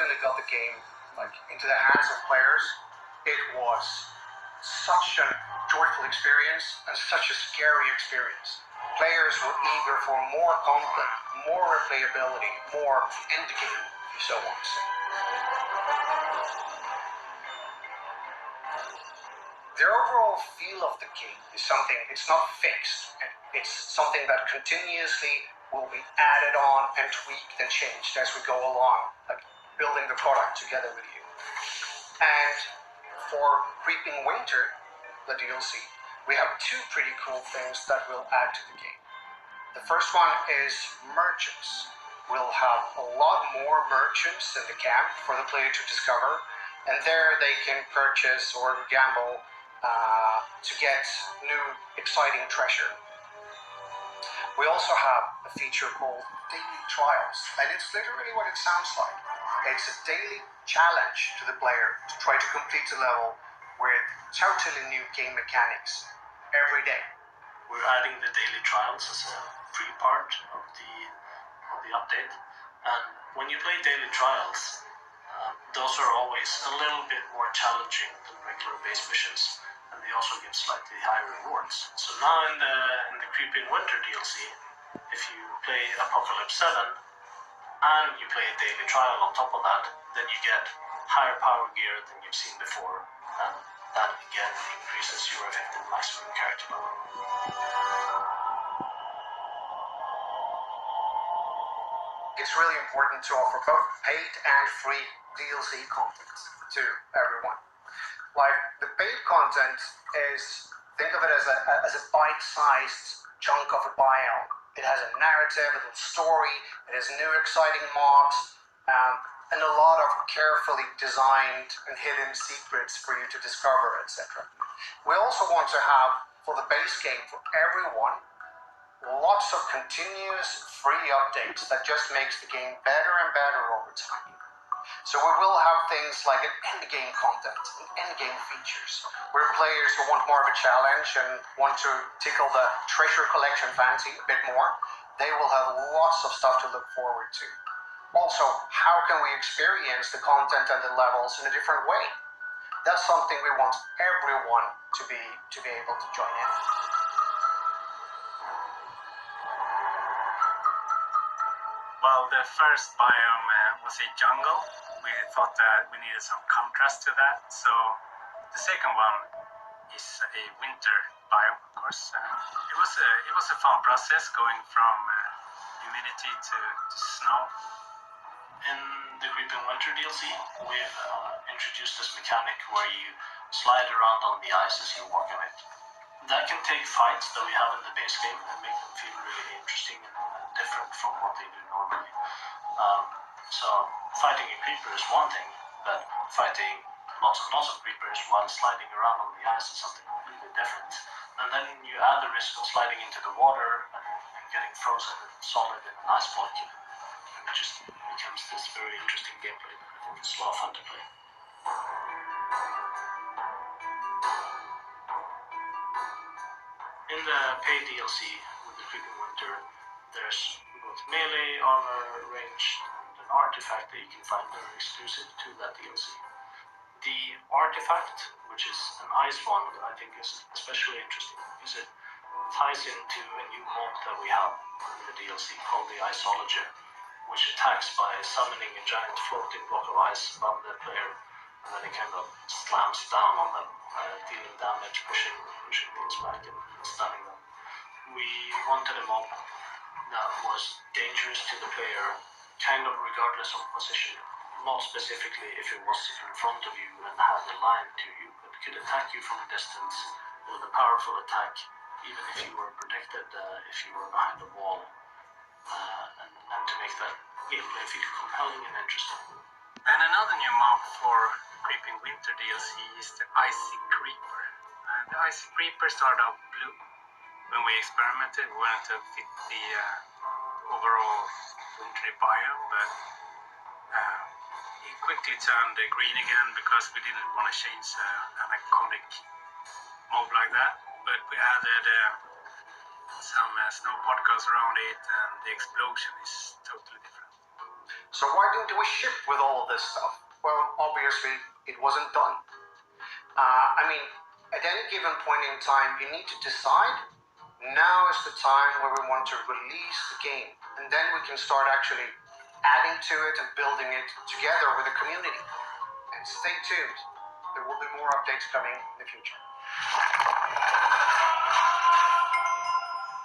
finally got the game into the hands of players, it was such a joyful experience and such a scary experience. Players were eager for more content, more replayability, more endgame, if you so want to say. The overall feel of the game is something, it's not fixed. It's something that continuously will be added on and tweaked and changed as we go along, building the product together with you. And for Creeping Winter, the DLC, we have two pretty cool things that we'll add to the game. The first one is merchants. We'll have a lot more merchants in the camp for the player to discover, and there they can purchase or gamble to get new exciting treasure. We also have a feature called Daily Trials, and it's literally what it sounds like. It's a daily challenge to the player to try to complete a level with totally new game mechanics every day. We're adding the daily trials as a free part of the update, and when you play daily trials, those are always a little bit more challenging than regular base missions, and they also give slightly higher rewards. So now in the Creeping Winter DLC, if you play Apocalypse 7 and you play a daily trial on top of that, then you get higher power gear than you've seen before, and that again increases your effective maximum character level. It's really important to offer both paid and free DLC content to everyone. The paid content is, think of it as a bite-sized chunk of a biome. It has a narrative, a little story, it has new exciting mobs, and a lot of carefully designed and hidden secrets for you to discover, etc. We also want to have, for the base game for everyone, lots of continuous free updates that just makes the game better and better over time. So we will have things like an endgame content and endgame features, where players who want more of a challenge and want to tickle the treasure collection fancy a bit more, they will have lots of stuff to look forward to. Also, how can we experience the content and the levels in a different way? That's something we want everyone to be able to join in. Well, the first biome was a jungle. We thought that we needed some contrast to that, so the second one is a winter biome, of course. It was a fun process going from humidity to snow. In the Creeping Winter DLC, we've introduced this mechanic where you slide around on the ice as you walk on it. That can take fights that we have in the base game and make them feel really interesting and different from what they do normally. So fighting a creeper is one thing, but fighting lots and lots of creepers while sliding around on the ice is something completely different. And then you add the risk of sliding into the water and getting frozen solid in an ice block, and it just becomes this very interesting gameplay that I think is a lot of fun to play. In the paid DLC with the Creeping Winter, there's both melee, armor, ranged, and an artifact that you can find that are exclusive to that DLC. The artifact, which is an ice one, I think is especially interesting because it ties into a new mob that we have in the DLC called the Iceology, which attacks by summoning a giant floating block of ice above the player, and then it kind of slams down on them, dealing damage, pushing things back and stunning them. We wanted a mob that was dangerous to the player, kind of regardless of position. Not specifically if it was in front of you and had a line to you, but could attack you from a distance with a powerful attack, even if you were protected, if you were behind a wall, and to make that gameplay feel compelling and interesting. And another new mob for Creeping Winter DLC is the Icy Creeper. The Icy Creeper started out blue. When we experimented, we wanted to fit the overall wintry biome, but it quickly turned green again because we didn't want to change an iconic mob like that. But we added some snow particles around it, and the explosion is totally different. So why didn't we ship with all of this stuff? Well, obviously, it wasn't done. At any given point in time, you need to decide, now is the time where we want to release the game. And then we can start actually adding to it and building it together with the community. And stay tuned. There will be more updates coming in the future.